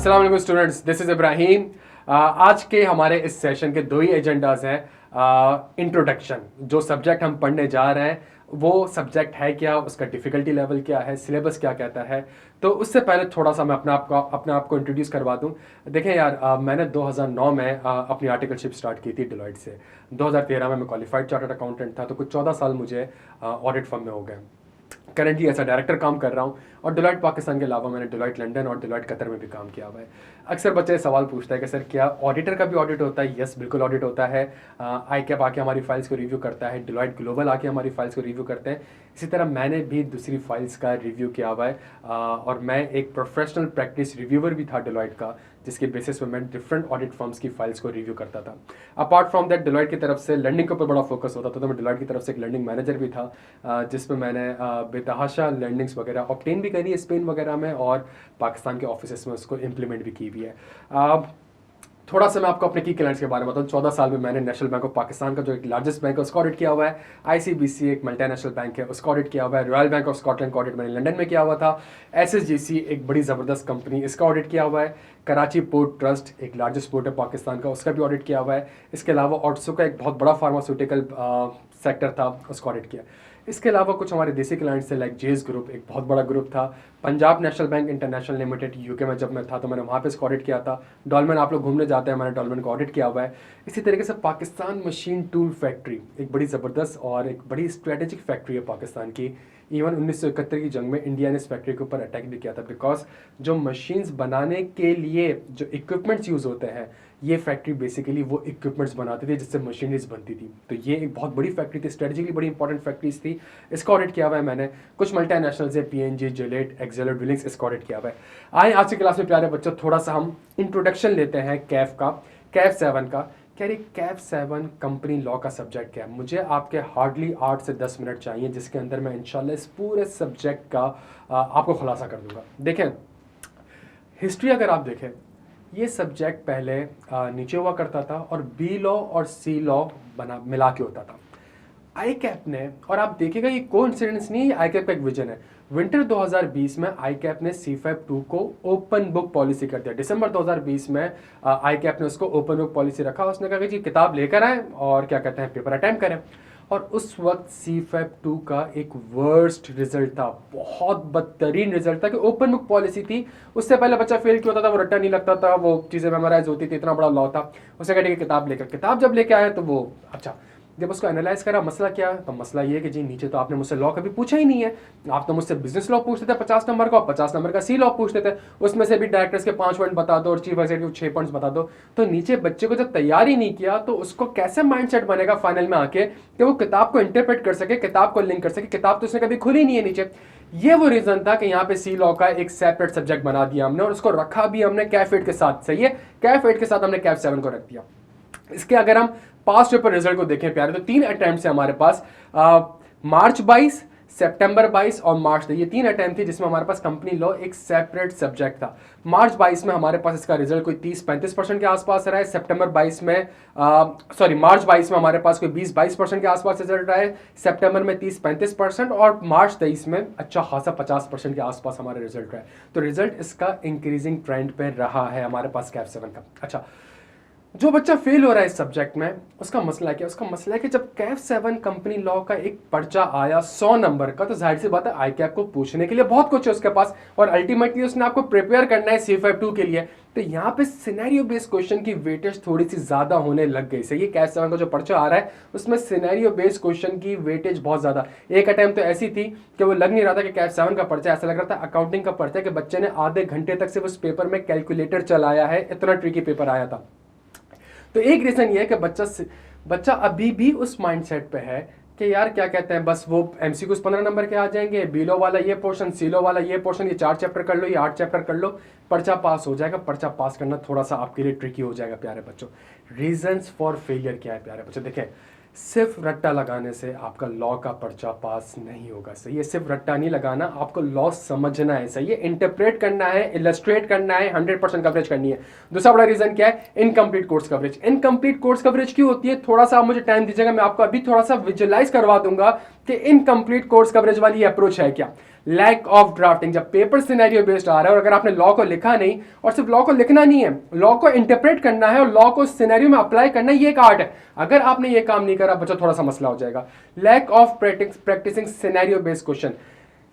अस्सलाम वालेकुम students, this is Ibrahim. आज के हमारे इस सेशन के दो ही एजेंडाज हैं। इंट्रोडक्शन, जो सब्जेक्ट हम पढ़ने जा रहे हैं वो सब्जेक्ट है क्या, उसका डिफ़िकल्टी लेवल क्या है, सिलेबस क्या कहता है। तो उससे पहले थोड़ा सा मैं अपने आप को इंट्रोड्यूस करवा दूं। देखें यार, मैंने 2009 में अपनी आर्टिकलशिप स्टार्ट की थी डिलॉयट से। 2013 में मैं क्वालिफाइड चार्टर्ड अकाउंटेंट था, तो कुछ 14 साल मुझे ऑडिट फर्म में हो गए। करंटली एज अ डायरेक्टर काम कर रहा हूँ और डिलॉयट पाकिस्तान के अलावा मैंने डिलॉयट लंदन और डिलॉयट कतर में भी काम किया हुआ है। अक्सर बच्चे सवाल पूछते हैं कि सर क्या ऑडिटर का भी ऑडिट होता है? यस, बिल्कुल ऑडिट होता है। आई कैप आके हमारी फाइल्स को रिव्यू करता है, डिलॉयट ग्लोबल आके हमारी फाइल्स को रिव्यू करते हैं। इसी तरह मैंने भी दूसरी फाइल्स का रिव्यू किया हुआ है और मैं एक प्रोफेशनल प्रैक्टिस रिव्यूअर भी था डिलॉयट का, जिसके बेसिस पे मैं डिफरेंट ऑडिट फर्म्स की फाइल्स को रिव्यू करता था। अपार्ट फ्रॉम दैट डिलॉयट की तरफ से लर्निंग के ऊपर बड़ा फोकस होता था, तो मैं डिलॉयट की तरफ से एक लर्निंग मैनेजर भी था, जिसमें मैंने बेतहाशा लर्निंग्स वगैरह ऑब्टेन भी करी है स्पेन वगैरह में और पाकिस्तान के ऑफिस में उसको इम्प्लीमेंट भी की हुई है। थोड़ा सा मैं आपको अपने की क्लाइंट्स के बारे में बताऊं। 14 साल में मैंने नेशनल बैंक ऑफ पाकिस्तान का जो एक लार्जेस्ट बैंक है उसका ऑडिट किया हुआ है। आईसीबीसी एक मल्टीनेशनल बैंक है, उसका ऑडिट किया हुआ है। रॉयल बैंक ऑफ स्कॉटलैंड का ऑडिट मैंने लंदन में किया हुआ था। एसएसजीसी एक बड़ी ज़बरदस्त कंपनी, इसका ऑडिट किया हुआ है। कराची पोर्ट ट्रस्ट एक लार्जेस्ट पोर्ट है पाकिस्तान का, उसका भी ऑडिट किया हुआ है। इसके अलावा ऑट्सो का एक बहुत बड़ा फार्मास्यूटिकल सेक्टर था, उसका ऑडिट किया। इसके अलावा कुछ हमारे देसी क्लाइंट्स थे, लाइक जेज ग्रुप एक बहुत बड़ा ग्रुप था। Punjab national bank international limited UK में जब मैं था तो मैंने वहाँ पे इसको ऑडिट किया था। डॉलमेन, आप लोग घूमने जाते हैं, मैंने डॉलमेन को ऑडिट किया हुआ है। इसी तरीके से पाकिस्तान मशीन टूल फैक्ट्री एक बड़ी ज़बरदस्त और एक बड़ी स्ट्रेटेजिक फैक्ट्री है पाकिस्तान की। इवन 1971 की जंग में इंडिया ने इस फैक्ट्री के ऊपर अटैक भी किया था, बिकॉज जो मशीन्स बनाने के लिए जो इक्विपमेंट्स यूज़ होते हैं, ये फैक्ट्री बेसिकली वो इक्विपमेंट्स बनाती थी जिससे मशीनरीज बनती थी। तो ये एक बहुत बड़ी फैक्ट्री थी, स्ट्रेटेजिकली बड़ी इंपॉर्टेंट फैक्ट्रीज थी। इसका ऑडिट किया हुआ है मैंने। कुछ मल्टीनेशनल्स है, पीएनजी, जिलेट, एक्सेलर ड्रिलिंग्स, इसका ऑडिट किया हुआ है। आए आज की क्लास में प्यारे बच्चों, थोड़ा सा हम इंट्रोडक्शन लेते हैं कैफ का, कैफ 7 का। कह रही कैफ 7 कंपनी लॉ का सब्जेक्ट क्या है। मुझे आपके हार्डली 8 से 10 मिनट चाहिए, जिसके अंदर मैं इंशाल्लाह इस पूरे सब्जेक्ट का आपको खुलासा कर दूंगा। देखें, हिस्ट्री अगर आप देखें, ये सब्जेक्ट पहले नीचे हुआ करता था और बी लॉ और सी लॉ बना मिला के होता था। आई कैप ने, और आप देखिएगा ये कोइंसिडेंस नहीं है, आई कैप का एक विजन है। विंटर 2020 में आई कैप ने C5 2 को ओपन बुक पॉलिसी कर दिया। दिसंबर 2020 में आई कैप ने उसको ओपन बुक पॉलिसी रखा। उसने कहा कि जी किताब लेकर आए और क्या कहते हैं पेपर अटेम्प्ट करें। और उस वक्त C5 2 का एक वर्स्ट रिजल्ट था, बहुत बदतरीन रिजल्ट था कि ओपन बुक पॉलिसी थी। उससे पहले बच्चा फेल क्यों होता था, वो रट्टा नहीं लगता था, वो चीज़ें मेमोराइज होती थी, इतना बड़ा लॉ था। उसे कहते किताब जब लेके आया तो वो अच्छा, जब उसको एनालाइज करा मसला क्या है, तो मसला ये है कि जी नीचे तो आपने मुझसे लॉ कभी पूछा ही नहीं है। आप तो मुझसे बिजनेस लॉ पूछते थे 50 नंबर का, 50 नंबर का सी लॉ पूछते थे, उसमें से भी डायरेक्टर्स के 5 पॉइंट बता दो और चीफ एग्जीक्यूटिव 6 पॉइंट्स बता दो। तो नीचे बच्चे को जब तैयार ही नहीं किया तो उसको कैसे माइंडसेट बनेगा फाइनल में आके कि वो किताब को इंटरप्रेट कर सके, किताब को लिंक कर सके। किताब तो उसने कभी खुली नहीं है नीचे। ये वो रीजन था कि यहाँ पे सी लॉ का एक सेपरेट सब्जेक्ट बना दिया हमने और उसको रखा भी हमने कैफ 8 के साथ। सही है, कैफ 8 के साथ हमने कैफ 7 को रख दिया। इसके अगर हम पास्ट पेपर रिजल्ट को देखें प्यारे, तो 3 अटेम्प्ट है हमारे पास, मार्च 22, सितंबर 22 और मार्च 3। ये 3 अटेम्प्ट थी जिसमें हमारे पास कंपनी लॉ एक सेपरेट सब्जेक्ट था। मार्च 22 में हमारे पास इसका रिजल्ट कोई 30-35% के आसपास रहा है। सितंबर 22 में मार्च 22 में हमारे पास कोई 20-22% के आसपास रिजल्ट रहा है। सितंबर में 30-35% और मार्च 23 में अच्छा खासा 50% के आसपास हमारा रिजल्ट रहा है। तो रिजल्ट इसका इंक्रीजिंग ट्रेंड पे रहा है हमारे पास कैफ 7 का। अच्छा, जो बच्चा फेल हो रहा है इस सब्जेक्ट में, उसका मसला क्या? उसका मसला है कि जब कैफ 7 कंपनी लॉ का एक पर्चा आया 100 नंबर का, तो जाहिर सी बात है आई कैप को पूछने के लिए बहुत कुछ है उसके पास और अल्टीमेटली उसने आपको प्रिपेयर करना है C5 2 के लिए। तो यहाँ पे सिनेरियो बेस्ड क्वेश्चन की वेटेज थोड़ी सी ज्यादा होने लग गई। सही है, कैफ 7 का जो पर्चा आ रहा है उसमें सिनेरियो बेस्ड क्वेश्चन की वेटेज बहुत ज्यादा। एक अटेम्प्ट तो ऐसी थी कि वो लग नहीं रहा था कि कैफ 7 का पर्चा, ऐसा लग रहा था अकाउंटिंग का पर्चा कि बच्चे ने आधे घंटे तक सिर्फ उस पेपर में कैलकुलेटर चलाया है, इतना ट्रिकी पेपर आया था। तो एक रीजन ये है कि बच्चा अभी भी उस माइंडसेट पे है कि यार क्या कहते हैं, बस वो एमसीक्यूज 15 नंबर के आ जाएंगे, बीलो वाला ये पोर्शन, सीलो वाला ये पोर्शन, ये 4 चैप्टर कर लो, ये 8 चैप्टर कर लो, पर्चा पास हो जाएगा। पर्चा पास करना थोड़ा सा आपके लिए ट्रिकी हो जाएगा प्यारे बच्चों। रीजंस फॉर फेलियर क्या है प्यारे बच्चों? देखें, सिर्फ रट्टा लगाने से आपका लॉ का पर्चा पास नहीं होगा। सही है, सिर्फ रट्टा नहीं लगाना, आपको लॉ समझना है। सही है, इंटरप्रेट करना है, इलस्ट्रेट करना है, 100% कवरेज करनी है। दूसरा बड़ा रीजन क्या है? Incomplete course coverage. Incomplete course coverage क्यों होती है? थोड़ा सा आप मुझे टाइम दीजिएगा, मैं आपको अभी थोड़ा सा विजुअलाइज करवा दूंगा कि इनकम्प्लीट कोर्स कवरेज वाली अप्रोच है क्या। लैक ऑफ ड्राफ्टिंग, जब पेपर सिनेरियो बेस्ड आ रहा है और अगर आपने लॉ को लिखा नहीं, और सिर्फ लॉ को लिखना नहीं है, लॉ को इंटरप्रेट करना है और लॉ को सिनेरियो में अप्लाई करना है, ये एक आर्ट है। अगर आपने ये काम नहीं करा बच्चों, थोड़ा सा मसला हो जाएगा। Lack of practising scenario based question,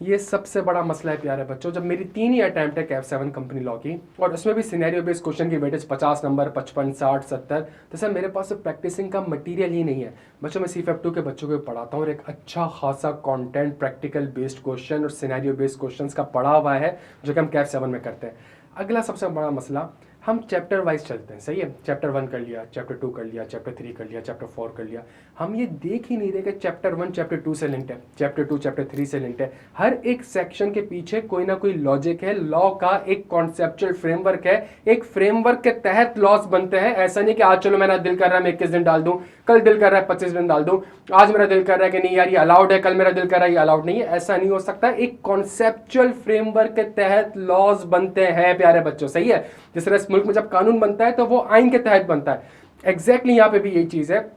ये सबसे बड़ा मसला है प्यारे बच्चों। जब मेरी 3 ही अटैम्प्ट है कैफ 7 कंपनी लॉ की, और उसमें भी सिनेरियो बेस्ड क्वेश्चन की वेटेज 50 नंबर, 55, 60, 70, तो सर मेरे पास प्रैक्टिसिंग का मटेरियल ही नहीं है बच्चों। मैं CFF2 के बच्चों को पढ़ाता हूँ और एक अच्छा खासा कंटेंट प्रैक्टिकल बेस्ड क्वेश्चन और सिनेरियो बेस्ड क्वेश्चंस का पढ़ा हुआ है, जो कि हम कैफ 7 में करते हैं। अगला सबसे बड़ा मसला, हम चैप्टर वाइज चलते हैं, सही है। चैप्टर 1 कर लिया, चैप्टर 2 कर लिया, चैप्टर 3 कर लिया, चैप्टर 4 कर लिया। हम ये देख ही नहीं रहे कि चैप्टर 1 चैप्टर 2 से लिंक्ड है, चैप्टर 2 चैप्टर 3 से लिंक्ड है। हर एक सेक्शन के पीछे कोई ना कोई लॉजिक है, लॉ का एक कॉन्सेप्चुअल फ्रेमवर्क है, एक फ्रेमवर्क के तहत लॉस बनते हैं। ऐसा नहीं कि आज चलो मेरा दिल कर रहा है मैं 21 दिन डाल दूं, कल दिल कर रहा है 25 दिन डाल दूं, आज मेरा दिल कर रहा है कि नहीं यार ये अलाउड है, कल मेरा दिल कर रहा है ये अलाउड नहीं है। ऐसा नहीं हो सकता। एक कॉन्सेप्चुअल फ्रेमवर्क के तहत लॉज बनते हैं प्यारे बच्चों, सही है। जिस तरह इस मुल्क में जब कानून बनता है तो वो आइन के तहत बनता है, एग्जैक्टली यहां पे भी यही चीज है।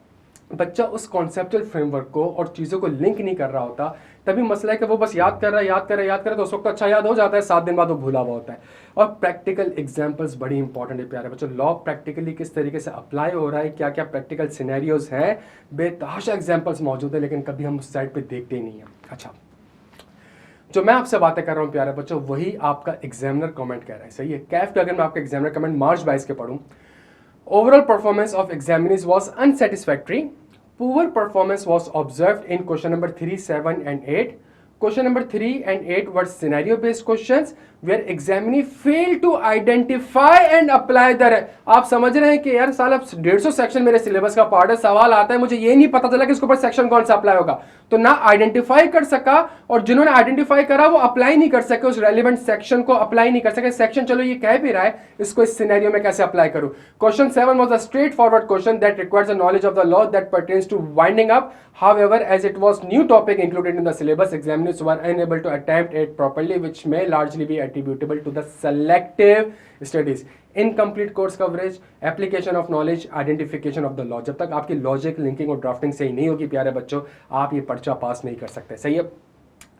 बच्चा उस कॉन्सेप्चुअल फ्रेमवर्क को और चीजों को लिंक नहीं कर रहा होता, तभी मसला है कि वो बस याद कर रहा है, याद कर रहा है, तो उस वक्त अच्छा याद हो जाता है, 7 दिन बाद वो भूला हुआ होता है। और प्रैक्टिकल एग्जांपल्स बड़ी इंपॉर्टेंट है प्यारे बच्चों। लॉ प्रैक्टिकली किस तरीके से अप्लाई हो रहा है, क्या क्या प्रैक्टिकल सिनेरियोज हैं, बेतहाशा एग्जाम्पल्स मौजूद है, लेकिन कभी हम उस साइड पर देखते ही नहीं है। अच्छा, जो मैं आपसे बातें कर रहा हूं प्यारे बच्चों, वही आपका एग्जामिनर कमेंट कह रहा है, सही है। कैफ पे अगर मैं आपका एग्जामिनर कमेंट मार्च 22 के पढ़ूं, overall performance of examinees was unsatisfactory, poor performance was observed in question number 3, 7 and 8. Question number 3 and 8 were scenario based questions where examinee failed to identify and apply the। आप समझ रहे हैं कि यार साल अब 150 सेक्शन मेरे सिलेबस का पार्ट है, सवाल आता है मुझे ये नहीं पता चला कि इसके ऊपर सेक्शन कौन सा अप्लाई होगा, तो ना आइडेंटिफाई कर सका, और जिन्होंने आइडेंटिफाई करा वो अप्लाई नहीं कर सके, उस रेलिवेंट सेक्शन को अप्लाई नहीं कर सके। सेक्शन चलो ये कह भी रहा है, इसको इस सिनेरियो में कैसे अप्लाई करूं। Question 7 was a straightforward question that requires a knowledge of the law that pertains to winding up. However, as it was new topic included in the syllabus, examiners were unable to attempt it properly, which may largely be attributable to the selective studies, incomplete course coverage, application of knowledge, identification of the law। जब तक आपकी logic, linking और drafting सही नहीं होगी प्यारे बच्चों, आप ये पर्चा पास नहीं कर सकते, सही है।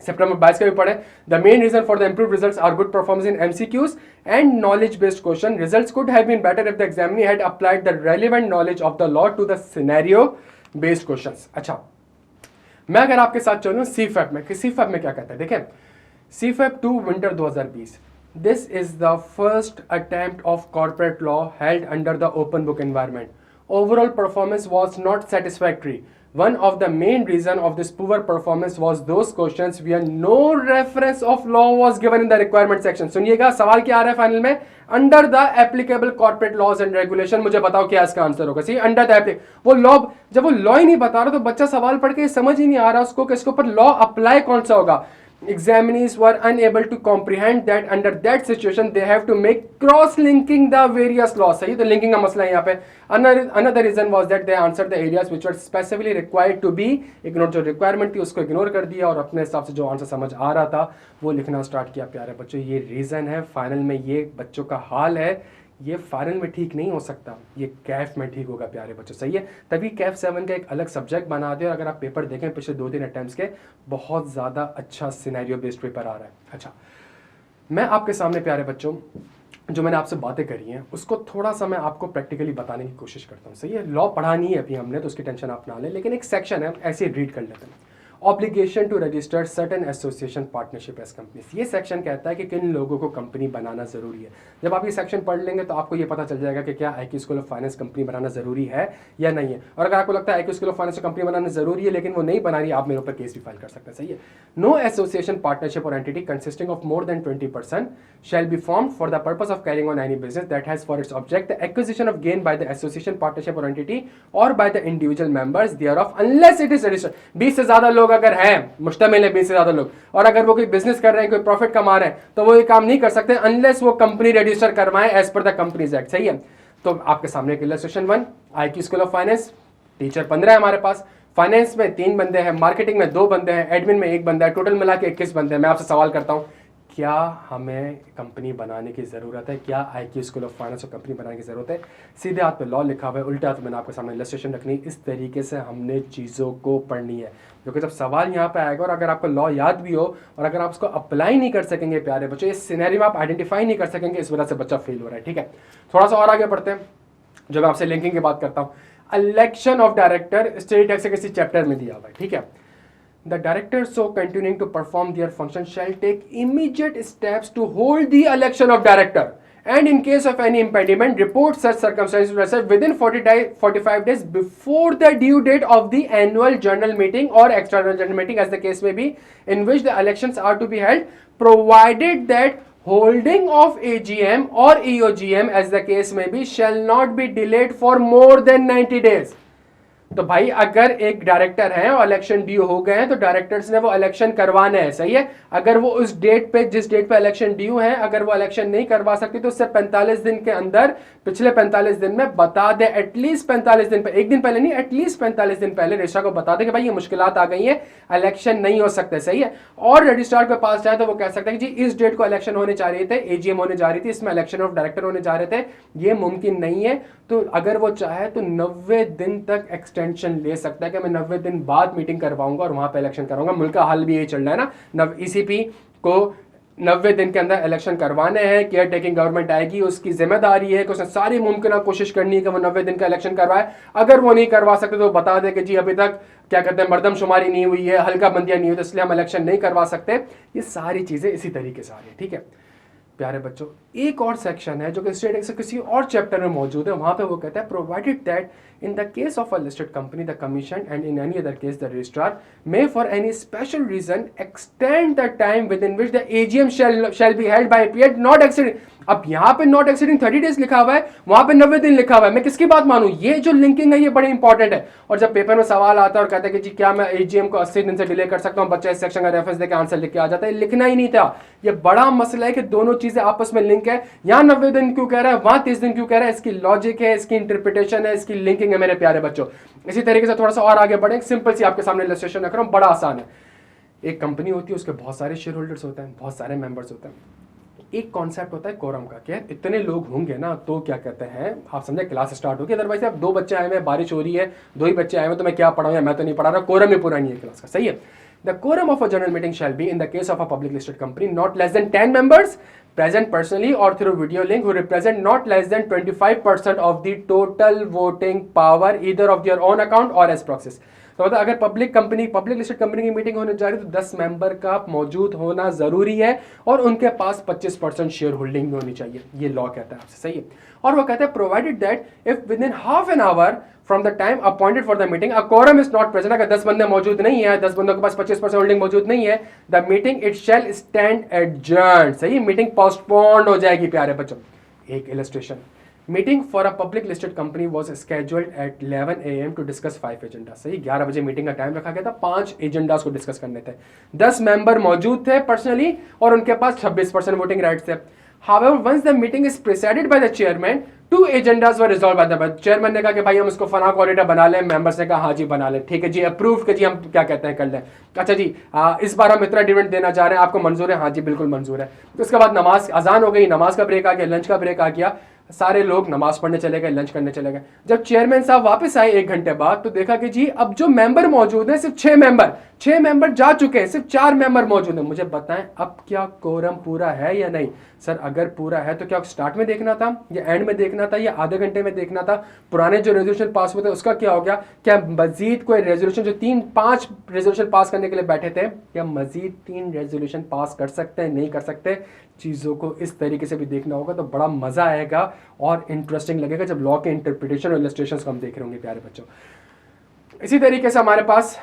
सितंबर 22 का भी पढ़े, the main reason for the improve results are good performance in MCQs and knowledge based question. Results could have been better if the examiner had applied the relevant knowledge of the law to the scenario based questions. अच्छा, मैं अगर आपके साथ चलूं CFF में, कि CFF में क्या कहता है, देखें CFF 2 winter 2020, this is the first attempt of corporate law held under the open book environment. Overall performance was not satisfactory. One of the main reason of this poor performance was those questions where no reference of law was given in the requirement section। सुनिएगा सवाल क्या आ रहा है final में, under the applicable corporate laws and regulation. मुझे बताओ क्या इसका आंसर होगा, सही, अंडर द वो लॉ, जब वो लॉ ही नहीं बता रहा तो बच्चा सवाल पढ़ के समझ ही नहीं आ रहा उसको कि इसके ऊपर लॉ अप्लाई कौन सा होगा। Examinees were unable to comprehend that under that situation they have to make cross linking the various laws। सही, तो लिंकिंग का मसला है यहाँ पे। Another reason was that they answered the areas which were specifically required to be ignored। जो requirement थी उसको इग्नोर कर दिया और अपने हिसाब से जो आंसर समझ आ रहा था वो लिखना स्टार्ट किया प्यारे बच्चों। ये रीजन है, फाइनल में ये बच्चों का हाल है। ये फाइनल में ठीक नहीं हो सकता, ये कैफ में ठीक होगा प्यारे बच्चों, सही है। तभी कैफ 7 का एक अलग सब्जेक्ट बना दिया, और अगर आप पेपर देखें पिछले 2-3 अटेम्प्ट्स के, बहुत ज़्यादा अच्छा सिनेरियो बेस्ड पेपर आ रहा है। अच्छा, मैं आपके सामने प्यारे बच्चों जो मैंने आपसे बातें करी हैं उसको थोड़ा सा मैं आपको प्रैक्टिकली बताने की कोशिश करता हूँ, सही है। लॉ पढ़ा नहीं है अभी हमने, तो उसकी टेंशन आप ना लें, लेकिन एक सेक्शन है ऐसे रीड कर लेते हैं। Obligation to register certain association partnership as companies. ये सेक्शन कहता है कि किन लोगों को कंपनी बनाना जरूरी है। जब आप ये सेक्शन पढ़ लेंगे तो आपको ये पता चल जाएगा कि क्या IQ school of finance company बनाना जरूरी है या नहीं है। और अगर आपको लगता है IQ school of finance company बनाना जरूरी है लेकिन वो नहीं बना रही, आप मेरे ऊपर केस भी फाइल कर सकते हैं, सही है। नो एसोसिएशन पार्टनरशिप और entity consisting of more than 20% shall be formed for the purpose of carrying on any business that has for its object the acquisition of gain by the association, partnership or entity or by the individual members thereof unless it is registered। 20 से ज्यादा लोग अगर हैं, मुश्तमिल है 20 से ज्यादा लोग, और अगर वो कोई बिजनेस कर रहे हैं, कोई प्रॉफिट कमा रहे हैं, तो वो ये काम नहीं कर सकते अनलेस वो कंपनी रजिस्टर करवाएं as per the companies act, सही है। तो आपके सामने illustration 1, IQ school of finance, teacher 15 है हमारे पास, फाइनेंस में 3 बंदे हैं, मार्केटिंग में 2 बंदे हैं, एडमिन में 1 बंदा है, टोटल मिला के 21 बंदे हैं। मैं आपसे सवाल करता हूं, क्या हमें कंपनी बनाने की ज़रूरत है? क्या IQ स्कूल ऑफ फाइनेंस को कंपनी बनाने की ज़रूरत है? सीधे हाथ पे लॉ लिखा हुआ है, उल्टे हाथ में मैंने आपके सामने इलस्ट्रेशन रखनी। इस तरीके से हमने चीज़ों को पढ़नी है। क्योंकि जब सवाल यहाँ पे आएगा और अगर आपको लॉ याद भी हो और अगर आप उसको अप्लाई नहीं कर सकेंगे प्यारे बच्चों, इस सिनेरियो में आप आइडेंटिफाई नहीं कर सकेंगे, इस वजह से बच्चा फेल हो रहा है। ठीक है, थोड़ा सा और आगे बढ़ते हैं। जब मैं आपसे लिंकिंग की बात करता हूं, election of director state act से किसी चैप्टर में दिया हुआ है। ठीक है, the director so continuing to perform their function shall take immediate steps to hold the election of director and in case of any impediment report such circumstances within 45 days before the due date of the annual general meeting or extraordinary general meeting as the case may be in which the elections are to be held, provided that holding of AGM or EOGM as the case may be shall not be delayed for more than 90 days। तो भाई अगर एक director है और election due हो गए हैं तो डायरेक्टर्स ने वो इलेक्शन करवाना है, सही है। अगर वो उस डेट पे, जिस डेट पे इलेक्शन ड्यू है, अगर वो इलेक्शन नहीं करवा सकती तो उससे 45 दिन के अंदर, पिछले 45 दिन में बता दे, एटलीस्ट 45 दिन पहले, एक दिन पहले नहीं, एटलीस्ट 45 दिन पहले रजिस्ट्रार को बता दे कि भाई ये मुश्किलात आ गई है, इलेक्शन नहीं हो सकते, सही है। और रजिस्ट्रार के पास जाए तो वो कह सकता है कि जी इस डेट को इलेक्शन होने जा रही थे, एजीएम होने जा रही थी, इसमें इलेक्शन ऑफ डायरेक्टर होने जा रहे थे, ये मुमकिन नहीं है। तो अगर वो चाहे तो 90 दिन तक एक्सटेंशन ले सकता है कि मैं 90 दिन बाद मीटिंग करवाऊंगा और वहां पे इलेक्शन कराऊंगा। मुल्क का हाल भी यही चल रहा है ना, ईसीपी को 90 दिन के अंदर इलेक्शन करवाने हैं, केयर टेकिंग गवर्नमेंट आएगी, उसकी जिम्मेदारी है कि उसने सारी मुमकिन कोशिश करनी है कि वो 90 दिन का इलेक्शन करवाए। अगर वो नहीं करवा सकते तो बता दे कि जी अभी तक क्या कहते हैं मर्दमशुमारी नहीं हुई है, हल्का बंदियां नहीं हुई, तो इसलिए हम इलेक्शन नहीं करवा सकते। ये सारी चीजें इसी तरीके से आ रही है। ठीक है प्यारे बच्चों, एक और सेक्शन है जो कि स्टेट एक्ट से किसी और चैप्टर में मौजूद है, वहां पे वो कहता है provided that in the case of a listed company the commission and in any other case the registrar may for any special reason extend the time within which the AGM shall be held by period not exceeding. अब यहां पे not exceeding 30 days लिखा हुआ है, वहां पे 90 दिन लिखा हुआ है, मैं किसकी बात मानूं? ये जो लिंकिंग है ये बड़ी इंपॉर्टेंट है। और जब पेपर में सवाल आता है और कहता है कि जी क्या मैं एजीएम को 80 दिन से डिले कर सकता हूं, बच्चा इस सेक्शन का रेफरेंस देकर आंसर लिख के आ जाता है, लिखना ही नहीं था। ये बड़ा मसला है कि दोनों चीजें आपस में लिंक है। यहां 90 दिन क्यों कह रहा है, वहां 30 दिन क्यों कह रहा है, इसकी लॉजिक है, इसकी इंटरप्रिटेशन है, इसकी लिंकिंग है मेरे प्यारे बच्चों। इसी तरीके से थोड़ा सा और आगे बढ़े, सिंपल सी आपके सामने इलस्ट्रेशन रख रहा हूं, बड़ा आसान है। एक कंपनी होती है, उसके बहुत सारे शेयर होल्डर्स होते हैं, बहुत सारे मेंबर्स होते हैं। एक कॉन्सेप्ट होता है कोरम का, क्या इतने लोग होंगे ना तो क्या कहते हैं, आप समझे क्लास स्टार्ट होगी, अदरवाइज आप 2 बच्चे आए हुए, बारिश हो रही है, 2 ही बच्चे आए हुए, तो मैं क्या पढ़ाऊं, या मैं तो नहीं पढ़ा रहा, कोरम ही पूरा नहीं है क्लास का, सही है। The quorum of a general meeting shall be, in the case of a public listed company, not less than 10 members present personally or through video link who represent not less than 25% of the total voting power either of their own account or as proxies। तो मतलब अगर public listed company की meeting होने जा रही है तो 10 member का मौजूद होना जरूरी है और उनके पास 25% शेयर होल्डिंग भी होनी चाहिए, ये लॉ कहता है आपसे, सही है। और वो कहता है provided that if within half an hour from the time appointed for the meeting a quorum is not present, अगर 10 बंदे मौजूद नहीं है, 10 बंदों के पास 25% होल्डिंग मौजूद नहीं है, the meeting it shall stand adjourned, सही, मीटिंग पोस्टपोन्ड हो जाएगी प्यारे बच्चों। एक illustration, meeting for a public listed company was scheduled at 11 AM to discuss 5 agenda, सही, 11 बजे मीटिंग का टाइम रखा गया था, 5 एजेंडास को डिस्कस करने थे, 10 मेंबर मौजूद थे पर्सनली और उनके पास 26% वोटिंग राइट्स थे। However, once the meeting is presided by the chairman, 2 agendas were resolved by the chairman ने कहा कि भाई हम इसको फना कोऑर्डिनेटर बना लें, मेंबर्स ने कहा हाँ जी बना लें, ठीक है जी अप्रूव के जी हम क्या कहते हैं कर लें, अच्छा जी इस बार हम इतना डिविडेंड देना चाह रहे हैं, आपको मंजूर है, हाँ जी बिल्कुल मंजूर है। तो उसके बाद नमाज अजान हो गई, नमाज का ब्रेक आ गया, लंच का ब्रेक आ गया, सारे लोग नमाज पढ़ने चले गए, लंच करने चले गए। जब चेयरमैन साहब वापस आए 1 घंटे बाद तो देखा कि जी अब जो मेंबर मौजूद है सिर्फ 6 मेंबर जा चुके हैं, सिर्फ 4 मेंबर मौजूद हैं। मुझे बताएं अब क्या कोरम पूरा है या नहीं? सर अगर पूरा है तो क्या स्टार्ट में देखना था या एंड में देखना था या आधे घंटे में देखना था? पुराने जो रेजोल्यूशन पास हुए थे उसका क्या हो गया? क्या मजीद कोई रेजोल्यूशन, जो 3-5 रेजोल्यूशन पास करने के लिए बैठे थे, क्या मजीद 3 रेजोल्यूशन पास कर सकते हैं, नहीं कर सकते? चीज़ों को इस तरीके से भी देखना होगा तो बड़ा मज़ा आएगा और इंटरेस्टिंग लगेगा जब लॉ के इंटरप्रिटेशन और इलस्ट्रेशंस को हम देख रहे होंगे प्यारे बच्चों। इसी तरीके से हमारे पास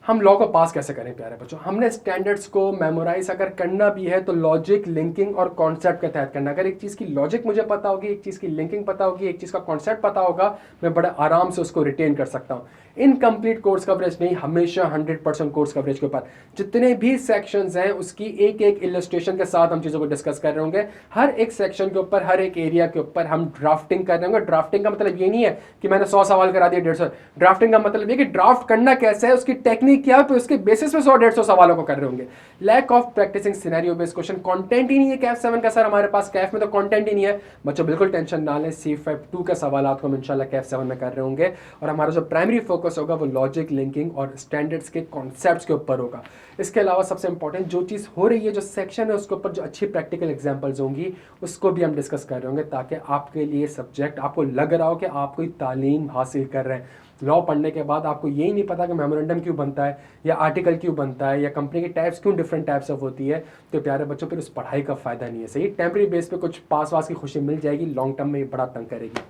हम लॉ को पास कैसे करें प्यारे बच्चों? हमने स्टैंडर्ड्स को मेमोराइज अगर करना भी है तो लॉजिक, लिंकिंग और कॉन्सेप्ट के तहत करना। अगर एक चीज़ की लॉजिक मुझे पता होगी, एक चीज़ की लिंकिंग पता होगी, एक चीज़ का कॉन्सेप्ट पता होगा, मैं बड़े आराम से उसको रिटेन कर सकता हूँ। इनकम्प्लीट कोर्स कवरेज नहीं, हमेशा 100% कोर्स कवरेज के ऊपर जितने भी सेक्शंस हैं उसकी एक एक इलस्ट्रेशन के साथ हम चीज़ों को डिस्कस कर रहे होंगे। हर एक सेक्शन के ऊपर, हर एक एरिया के ऊपर हम ड्राफ्टिंग कर रहे होंगे। ड्राफ्टिंग का मतलब ये नहीं है कि मैंने 100 सवाल करा दिए 150। ड्राफ्टिंग का मतलब ये कि ड्राफ्ट करना कैसे है, उसकी टेक्निक नहीं किया तो उसके बेसिस पे 100-150 सवालों को कर रहे होंगे। Lack of practising scenario based question, content ही नहीं है कैफ 7 का सर हमारे पास, कैफ में तो कंटेंट ही नहीं है। बच्चों बिल्कुल टेंशन ना लें, C5 2 के सवाल को हम इंशाल्लाह कैफ 7 में कर रहे होंगे और हमारा जो प्राइमरी फोकस होगा वो लॉजिक, लिंकिंग और स्टैंडर्ड्स के कॉन्सेप्ट्स के ऊपर होगा। इसके अलावा सबसे इंपॉर्टेंट जो चीज़ हो रही है, जो सेक्शन है उसके ऊपर जो अच्छी प्रैक्टिकल एग्जाम्पल्स होंगी उसको भी हम डिस्कस कर रहे होंगे, ताकि आपके लिए सब्जेक्ट आपको लग रहा हो कि आप कोई तालीम हासिल कर रहे हैं। लॉ पढ़ने के बाद आपको यही नहीं पता कि मेमोरेंडम क्यों बनता है या आर्टिकल क्यों बनता है या कंपनी की टाइप्स क्यों डिफरेंट टाइप्स ऑफ होती है, तो प्यारे बच्चों फिर उस पढ़ाई का फायदा नहीं है। सही, टेम्परेरी बेस पे कुछ पास वास की खुशी मिल जाएगी, लॉन्ग टर्म में ये बड़ा तंग करेगी।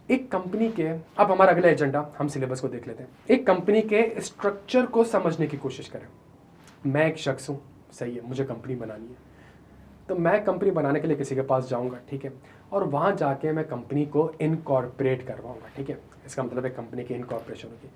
एक कंपनी के, अब हमारा अगला एजेंडा हम सिलेबस को देख लेते हैं। एक कंपनी के स्ट्रक्चर को समझने की कोशिश करें। मैं एक शख्स हूँ, सही है, मुझे कंपनी बनानी है, तो मैं कंपनी बनाने के लिए किसी के पास जाऊंगा, ठीक है, और वहाँ जाके मैं कंपनी को इनकॉर्पोरेट करवाऊंगा, ठीक है। इसका मतलब है कंपनी की इनकॉर्पोरेशन होगी।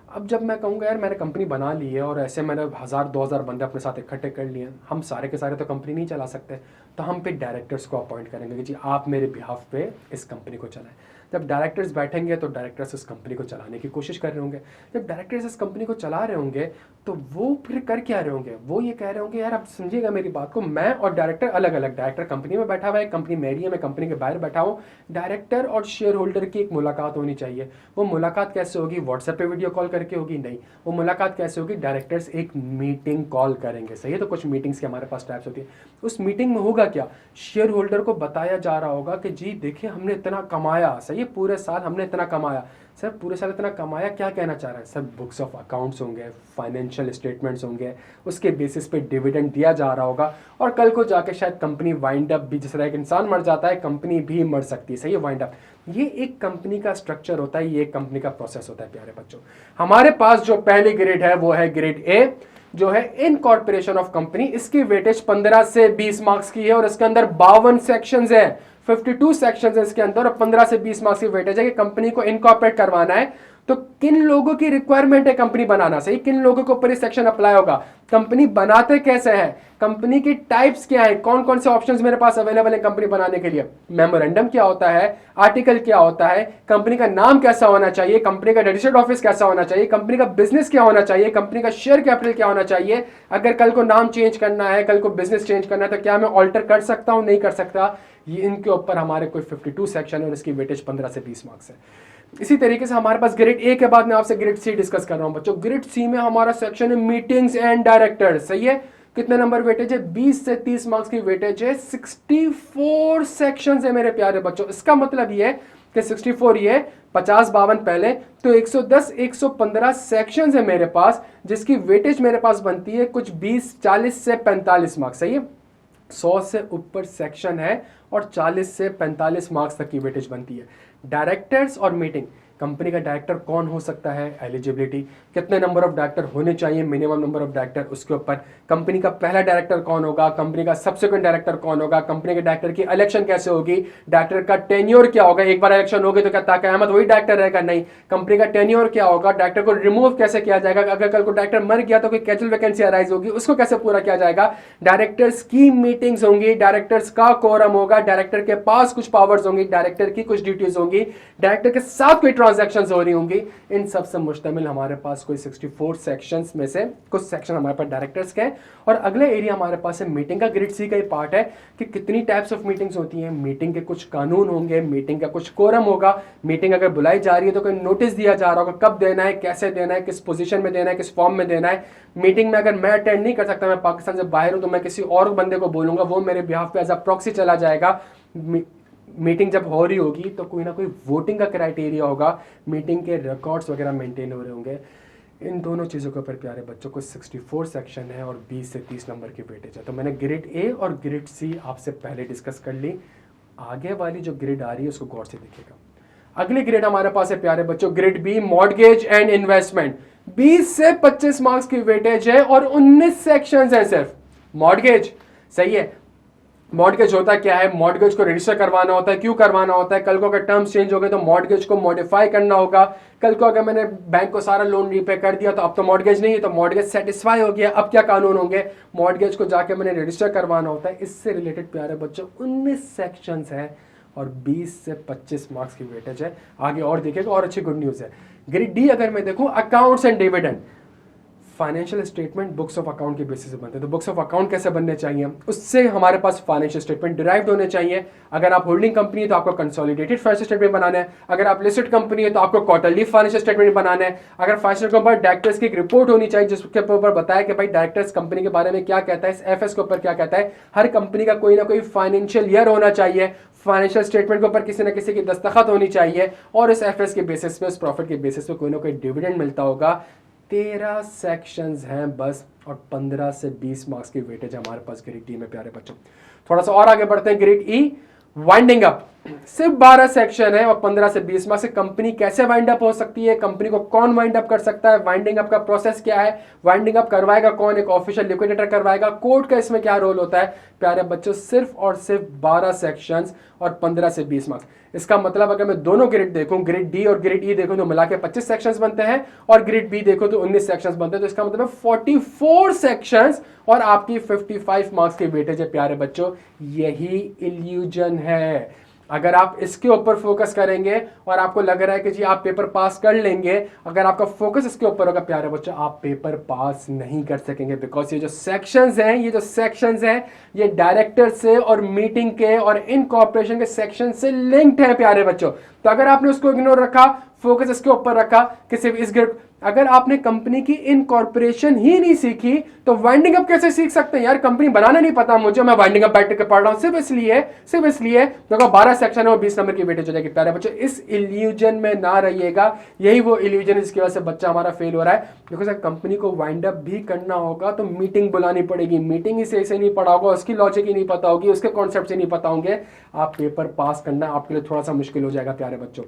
अब जब मैं कहूँगा यार मैंने कंपनी बना ली है और ऐसे मैंने 1000-2000 बंदे अपने साथ इकट्ठे कर लिए हैं, हम सारे के सारे तो कंपनी नहीं चला सकते, तो हम पे डायरेक्टर्स को अपॉइंट करेंगे कि जी आप मेरे बिहाफ पे इस कंपनी को चलाएं। जब डायरेक्टर्स बैठेंगे तो डायरेक्टर्स इस कंपनी को चलाने की कोशिश कर रहे होंगे। जब डायरेक्टर्स इस कंपनी को चला रहे होंगे तो वो फिर कर क्या रहे होंगे, वो ये कह रहे होंगे यार आप समझिएगा मेरी बात को, मैं और डायरेक्टर अलग अलग, डायरेक्टर कंपनी में बैठा हुआ है, कंपनी मेरी है, मैं कंपनी के बाहर बैठा हूँ, डायरेक्टर और शेयर होल्डर की एक मुलाकात होनी चाहिए। वो मुलाकात कैसे होगी, व्हाट्सएप पे वीडियो कॉल करके होगी? नहीं, वो मुलाकात कैसे होगी, डायरेक्टर्स एक मीटिंग कॉल करेंगे, सही है। तो कुछ मीटिंग्स के हमारे पास टाइप्स होती है। उस मीटिंग में होगा क्या, शेयर होल्डर को बताया जा रहा होगा कि जी देखिए हमने इतना कमाया, सही है, पूरे साल हमने इतना कमाया। सर पूरे साल इतना कमाया क्या कहना चाह रहा है? सर बुक्स ऑफ अकाउंट्स होंगे, फाइनेंशियल स्टेटमेंट्स होंगे, उसके बेसिस पे डिविडेंड दिया जा रहा होगा और कल को जाके शायद कंपनी वाइंड अप भी, जिस तरह एक इंसान मर जाता है कंपनी भी मर सकती है, सही है, वाइंड अप। ये एक कंपनी का स्ट्रक्चर होता है, ये एक कंपनी का प्रोसेस होता है प्यारे बच्चों। हमारे पास जो पहली ग्रेड है वो है ग्रेड ए, जो है इनकॉर्पोरेशन ऑफ कंपनी। इसकी वेटेज 15 से 20 मार्क्स की है और इसके अंदर 52 सेक्शंस है, 52 सेक्शंस है इसके अंदर और 15 से 20 मार्क्स की वेटेज है कि कंपनी को इनकॉर्पोरेट करवाना है। तो किन लोगों की रिक्वायरमेंट है कंपनी बनाना, सही, किन लोगों के ऊपर ये सेक्शन अप्लाई होगा, कंपनी बनाते कैसे हैं, कंपनी की टाइप्स क्या है, कौन कौन से ऑप्शंस मेरे पास अवेलेबल है कंपनी बनाने के लिए, मेमोरेंडम क्या होता है, आर्टिकल क्या होता है, कंपनी का नाम कैसा होना चाहिए, कंपनी का रजिस्टर्ड ऑफिस कैसा होना चाहिए, कंपनी का बिजनेस क्या होना चाहिए, कंपनी का शेयर कैपिटल क्या होना चाहिए, अगर कल को नाम चेंज करना है, कल को बिजनेस चेंज करना है तो क्या मैं ऑल्टर कर सकता हूं, नहीं कर सकता। ये इनके ऊपर हमारे कोई 52 सेक्शन है और इसकी वेटेज 15 से 20 मार्क्स है। इसी तरीके से हमारे पास ग्रेड ए के बाद मैं आपसे ग्रेड सी डिस्कस कर रहा हूं बच्चों। ग्रेड सी में हमारा सेक्शन है मीटिंग्स एंड डायरेक्टर, सही है। कितने नंबर वेटेज है, 20 से 30 मार्क्स की वेटेज है, 64 सेक्शंस है मेरे प्यारे बच्चों। इसका मतलब ये है कि 64 ये 50-52 पहले, तो 110-115 सेक्शंस है मेरे पास, जिसकी वेटेज मेरे पास बनती है कुछ 20-40 से 45 मार्क्स, सही है। 100 से ऊपर सेक्शन है और 40 से 45 मार्क्स तक की वेटेज बनती है। डायरेक्टर्स और मीटिंग, कंपनी का डायरेक्टर कौन हो सकता है, एलिजिबिलिटी, कितने नंबर ऑफ डायरेक्टर होने चाहिए, मिनिमम नंबर ऑफ डायरेक्टर, उसके ऊपर कंपनी का पहला डायरेक्टर कौन होगा, कंपनी का सब्सिक्वेंट डायरेक्टर कौन होगा, कंपनी के डायरेक्टर की इलेक्शन कैसे होगी, डायरेक्टर का टेन्योर क्या होगा, एक बार इलेक्शन होगी तो क्या ताकि अहमद वही डायरेक्टर रहेगा, नहीं, कंपनी का टेन्योर क्या होगा, डायरेक्टर को रिमूव कैसे किया जाएगा, अगर कल को डायरेक्टर मर गया तो कोई कैजुअल वैकेंसी अराइज होगी, उसको कैसे पूरा किया जाएगा, डायरेक्टर्स की मीटिंग्स होंगी, डायरेक्टर्स का कोरम होगा, डायरेक्टर के पास कुछ पावर्स होंगी, डायरेक्टर की कुछ ड्यूटीज होंगी, डायरेक्टर के साथ कोई ट्रांजैक्शंस हो रही होंगी। इन सब से मुश्तमिल हमारे पास कोई 64 सेक्शंस में से कुछ सेक्शन हमारे पास डायरेक्टर्स के हैं। और अगले एरिया हमारे पास है मीटिंग का। ग्रेड सी का ही पार्ट है कि कितनी टाइप्स ऑफ मीटिंग्स होती हैं, मीटिंग के कुछ कानून होंगे, मीटिंग का कुछ कोरम होगा, मीटिंग अगर बुलाई जा रही है तो कोई नोटिस दिया जा रहा होगा, कब देना है, कैसे देना है, किस पोजीशन में देना है, किस फॉर्म में देना है। मीटिंग में अगर मैं अटेंड नहीं कर सकता, मैं पाकिस्तान से बाहर हूं, तो मैं किसी और बंदे को बोलूंगा, वो मेरे बिहाफ पे एज अ प्रॉक्सी चला जाएगा। मीटिंग जब हो रही होगी तो कोई ना कोई वोटिंग का क्राइटेरिया होगा, मीटिंग के रिकॉर्ड्स वगैरह मेंटेन हो रहे होंगे। इन दोनों चीज़ों के ऊपर प्यारे बच्चों को 64 सेक्शन है और 20 से 30 नंबर की वेटेज है। तो मैंने ग्रेड ए और ग्रेड सी आपसे पहले डिस्कस कर ली। आगे वाली जो ग्रेड आ रही है उसको गौर से देखिएगा। अगली ग्रेड हमारे पास है प्यारे बच्चों grade B, mortgage and investment. 20 से 25 मार्क्स की वेटेज है और 19 सेक्शंस हैं सिर्फ। मॉर्गेज, सही है। मॉर्गेज होता क्या है, मॉर्गेज को रजिस्टर करवाना होता है। क्यों करवाना होता है, कल को अगर टर्म्स चेंज हो गए तो मॉर्गेज को मॉडिफाई करना होगा। कल को अगर मैंने बैंक को सारा लोन रीपे कर दिया तो अब तो मॉर्गेज नहीं है, तो मॉर्गेज सेटिस्फाई हो गया, अब क्या कानून होंगे, मॉर्गेज को जाके मैंने रजिस्टर करवाना होता है। इससे रिलेटेड प्यारे बच्चों 19 सेक्शंस है और 20 से 25 मार्क्स की वेटेज है। आगे और देखिएगा, और अच्छी गुड न्यूज है। ग्रेड डी अगर मैं देखूं, accounts and dividend, financial statement books of account के बेसिस पे बनते हैं। तो बुक्स ऑफ अकाउंट कैसे बनने चाहिए, उससे हमारे पास फाइनेंशियल स्टेटमेंट डिराइव्ड होने चाहिए। अगर आप होल्डिंग कंपनी है तो आपको कंसोलिडेटेड फाइनेंशियल स्टेटमेंट बनाना है। अगर आप लिस्टेड कंपनी है तो आपको क्वार्टरली फाइनेंशियल स्टेटमेंट बनाना है। अगर फाइनेंशियल कंपनी डायरेक्टर्स की एक रिपोर्ट होनी चाहिए जिसके ऊपर बताया कि भाई डायरेक्टर्स कंपनी के बारे में क्या कहता है, इस एफएस के ऊपर क्या कहता है। हर कंपनी का कोई ना कोई फाइनेंशियल ईयर होना चाहिए, फाइनेंशियल स्टेटमेंट के ऊपर किसी ना किसी की दस्तखत होनी चाहिए, और इस एफएस के बेसिस पे, इस प्रॉफिट के बेसिस पे कोई ना कोई डिविडेंड मिलता होगा। 13 सेक्शंस हैं बस, और 15 से 20 मार्क्स की वेटेज हमारे पास ग्रेड डी में प्यारे बच्चों। थोड़ा सा और आगे बढ़ते हैं, ग्रेड ई वाइंडिंग अप। सिर्फ 12 सेक्शन है और 15 से 20 मार्क्स से कंपनी कैसे वाइंड अप हो सकती है, कंपनी को कौन वाइंड अप कर सकता है, वाइंडिंग अप का प्रोसेस क्या है, वाइंडिंग अप करवाएगा कौन, एक ऑफिशियल लिक्विडेटर करवाएगा, कोर्ट का इसमें क्या रोल होता है। प्यारे बच्चों सिर्फ और सिर्फ 12 सेक्शंस और 15 से 20 मार्क्स। इसका मतलब अगर मैं दोनों ग्रेड देखूं, ग्रेड डी और ग्रेड ई देखूं, तो मिला के 25 सेक्शंस बनते हैं, और ग्रेड बी देखो तो 19 सेक्शंस बनते हैं। तो इसका मतलब 44 सेक्शंस और आपकी 55 मार्क्स की वेटेज है प्यारे बच्चों। यही इल्यूजन है। अगर आप इसके ऊपर फोकस करेंगे और आपको लग रहा है कि जी आप पेपर पास कर लेंगे, अगर आपका फोकस इसके ऊपर होगा प्यारे बच्चों, आप पेपर पास नहीं कर सकेंगे। बिकॉज ये जो सेक्शंस हैं ये डायरेक्टर से और मीटिंग के और इनकॉर्पोरेशन के सेक्शन से लिंक्ड है प्यारे बच्चों। तो अगर आपने उसको इग्नोर रखा, फोकस इसके ऊपर रखा कि सिर्फ इस ग्रेड, अगर आपने कंपनी की इनकॉर्पोरेशन ही नहीं सीखी तो वाइंडिंग अप कैसे सीख सकते हैं यार। कंपनी बनाना नहीं पता मुझे, मैं वाइंडिंग अप बैठ के पढ़ रहा हूं सिर्फ इसलिए देखो 12 सेक्शन है और 20 नंबर की वेटेज हो जाएगी। प्यारे बच्चों इस इल्यूजन में ना रहिएगा, यही वो इल्यूजन है जिसकी वजह से बच्चा हमारा फेल हो रहा है। बिकॉज कंपनी को वाइंड अप भी करना होगा तो मीटिंग बुलानी पड़ेगी, मीटिंग ही सही से नहीं पढ़ा होगा, उसकी लॉजिक ही नहीं पता होगी, उसके कॉन्सेप्ट ही नहीं पता होंगे, आप पेपर पास करना आपके लिए थोड़ा सा मुश्किल हो जाएगा प्यारे बच्चों।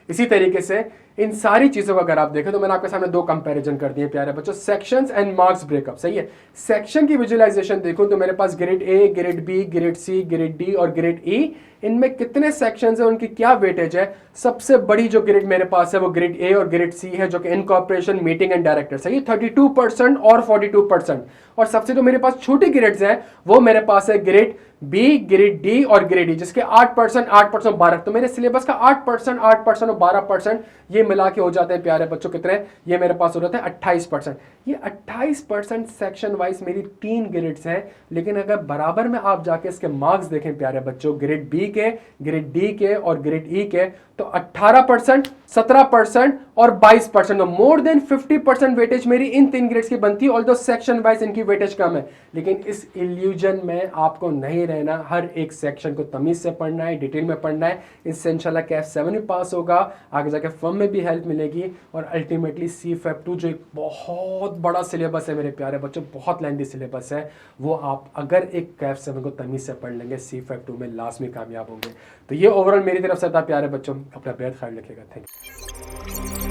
इसी तरीके से इन सारी चीजों को अगर आप देखें तो मैंने आपके सामने दो कंपैरिजन कर दिए प्यारे बच्चों, सेक्शंस एंड मार्क्स ब्रेकअप। सही है, सेक्शन की विजुअलाइजेशन देखो तो मेरे पास grade A, grade B, grade C, grade D और ग्रेड ई, इनमें कितने सेक्शंस हैं, उनकी क्या वेटेज है। सबसे बड़ी जो ग्रेड मेरे पास है वो ग्रेड ए और ग्रेड सी है, जो कि इनकॉर्पोरेशन, मीटिंग एंड डायरेक्टर। सही, 32% और 42%। और सबसे जो मेरे पास छोटी ग्रेड्स हैं वो मेरे पास है ग्रेड बी, ग्रेड डी और ग्रेड ई, जिसके 8%, 8%, 12। तो मेरे सिलेबस का 8%, 8% और 12% ये मिला के हो जाते हैं प्यारे बच्चों कितने, ये मेरे पास हो जाते हैं 28%। ये 28% सेक्शन वाइज मेरी 3 ग्रेड्स हैं। लेकिन अगर बराबर में आप जाके इसके मार्क्स देखें प्यारे बच्चों, ग्रेड बी के, ग्रेड डी के और ग्रेड ई के, तो 18%, 17% और 22%, तो मोर देन 50% वेटेज मेरी इन 3 ग्रेड्स की बनती है। ऑल्दो सेक्शन वाइज इनकी वेटेज कम है, लेकिन इस इल्यूजन में आपको नहीं रहना। हर एक सेक्शन को तमीज से पढ़ना है, डिटेल में पढ़ना है। इससे इंशाल्लाह कैफ 7 में पास होगा, आगे जाके फर्म में भी हेल्प मिलेगी, और अल्टीमेटली CFAP2 जो एक बहुत बड़ा सिलेबस है मेरे प्यारे बच्चों, बहुत लेंथी सिलेबस है, वो आप अगर एक कैफ 7 को तमीज से पढ़ लेंगे CFAP2 में लाजमी कामयाब होंगे। तो ये ओवरऑल मेरी तरफ से था प्यारे बच्चों, अपना बेहद ख्याल रखिएगा। Thank you.